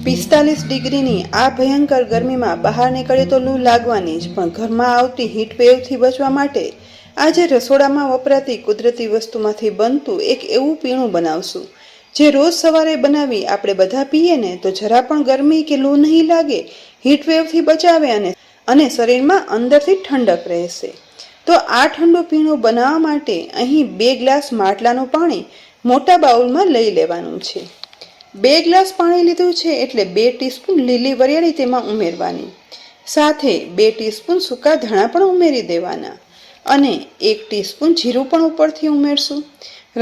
45 ડિગ્રીની આ ભયંકર ગરમીમાં બહાર નીકળે તો લૂ લાગવાની જ, પણ ઘરમાં આવતી હીટ વેવથી બચવા માટે આજે રસોડામાં વપરાતી કુદરતી વસ્તુમાંથી બનતું એક એવું પીણું બનાવશું જે રોજ સવારે બનાવી આપણે બધા પીએ ને તો જરા પણ ગરમી કે લૂ નહીં લાગે, હીટ વેવથી બચાવે અને શરીરમાં અંદરથી ઠંડક રહેશે। તો આ ઠંડુ પીણું બનાવવા માટે અહીં 2 ગ્લાસ માટલાનું પાણી મોટા બાઉલમાં લઈ લેવાનું છે। 2 ગ્લાસ પાણી લીધું છે એટલે 2 ટીસ્પૂન લીલી વરિયાળી તેમાં ઉમેરવાની, સાથે 2 ટીસ્પૂન સૂકા ધાણા પણ ઉમેરી દેવાના અને 1 ટીસ્પૂન જીરું પણ ઉપરથી ઉમેરશું।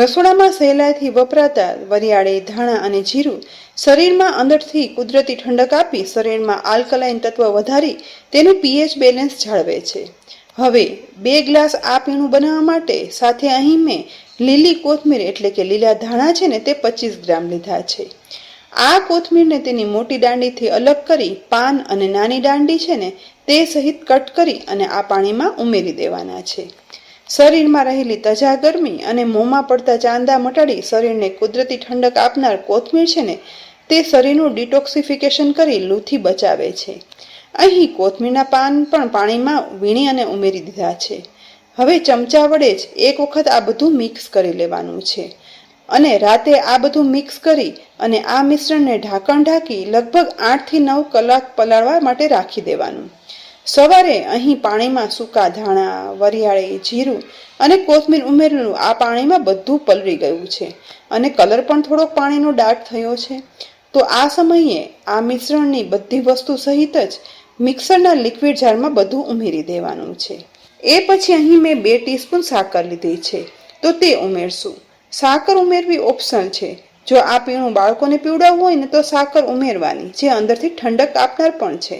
રસોડામાં સહેલાઈથી વપરાતા વરિયાળી, ધાણા અને જીરું શરીરમાં અંદરથી કુદરતી ઠંડક આપી શરીરમાં આલ્કલાઇન તત્વ વધારી તેનું pH બેલેન્સ જાળવે છે। હવે 2 ગ્લાસ આ પીણું બનાવવા માટે સાથે અહીં મેં લીલી કોથમીર એટલે કે લીલા ધાણા છે ને તે 25 ગ્રામ લીધા છે। આ કોથમીરને તેની મોટી દાંડીથી અલગ કરી પાન અને નાની દાંડી છે ને તે સહિત કટ કરી અને આ પાણીમાં ઉમેરી દેવાના છે। શરીરમાં રહેલી તજા ગરમી અને મોંમાં પડતા ચાંદા મટાડી શરીરને કુદરતી ઠંડક આપનાર કોથમીર છે ને તે શરીરનું ડિટોક્સિફિકેશન કરી લૂથી બચાવે છે। અહીં કોથમીરના પાન પણ પાણીમાં વીણી અને ઉમેરી દીધા છે। હવે ચમચા વડે જ એક વખત આ બધું મિક્સ કરી લેવાનું છે અને રાતે આ બધું મિક્સ કરી અને આ મિશ્રણને ઢાંકણ ઢાંકી લગભગ 8 થી 9 કલાક પલાળવા માટે રાખી દેવાનું। સવારે અહીં પાણીમાં સૂકા ધાણા, વરિયાળી, જીરું અને કોથમીર ઉમેરેલું આ પાણીમાં બધું પલળી ગયું છે અને કલર પણ થોડોક પાણીનો ડાર્ક થયો છે। તો આ સમયે આ મિશ્રણની બધી વસ્તુ સહિત જ મિક્સરના લિક્વિડ જારમાં બધું ઉમેરી દેવાનું છે। એ પછી અહીં મેં 2 ટીસ્પૂન સાકર લીધી છે તો તે ઉમેરશું। સાકર ઉમેરવી ઓપ્શનલ છે। જો આ પીણું બાળકોને પીવડાવવું હોય ને તો સાકર ઉમેરવાની, જે અંદરથી ઠંડક આપનાર પણ છે।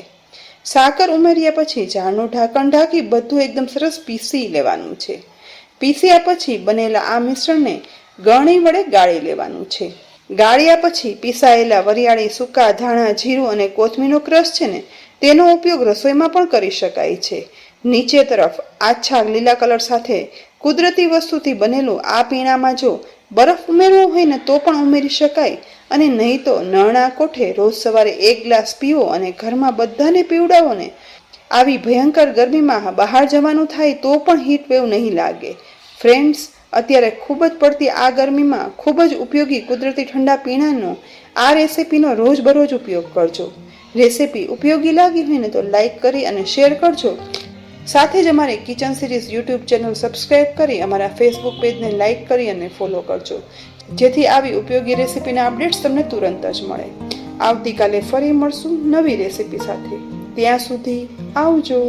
સાકર ઉમેર્યા પછી જારનું ઢાંકણ ઢાંકી બધું એકદમ સરસ પીસી લેવાનું છે। પીસ્યા પછી બનેલા આ મિશ્રણને ગળણી વડે ગાળી લેવાનું છે। ગાળ્યા પછી પીસાયેલા વરિયાળી, સૂકા ધાણા, જીરું અને કોથમીરનો ક્રશ છે ને તેનો ઉપયોગ રસોઈમાં પણ કરી શકાય છે। નીચે તરફ આછા લીલા કલર સાથે કુદરતી વસ્તુથી બનેલું આ પીણામાં જો બરફ ઉમેરવો હોય ને તો પણ ઉમેરી શકાય અને નહીં તો નળના કોઠે રોજ સવારે 1 ગ્લાસ પીવો અને ઘરમાં બધાને પીવડાવો ને। આવી ભયંકર ગરમીમાં બહાર જવાનું થાય તો પણ હીટ વેવ નહીં લાગે। ફ્રેન્ડ્સ, અત્યારે ખૂબ જ પડતી આ ગરમીમાં ખૂબ જ ઉપયોગી કુદરતી ઠંડા પીણાનો આ રેસીપીનો રોજબરોજ ઉપયોગ કરજો। રેસીપી ઉપયોગી લાગી હોય ને તો લાઈક કરી અને શેર કરજો। સાથે જ અમારી kitchen series YouTube channel subscribe કરી અમારા ફેસબુક પેજને લાઈક કરી અને ફોલો કરજો, જેથી આવી ઉપયોગી રેસીપીના અપડેટ્સ તમને તુરંત જ મળે। આવતીકાલે ફરી મળશું નવી રેસીપી સાથે। ત્યાં સુધી આવજો।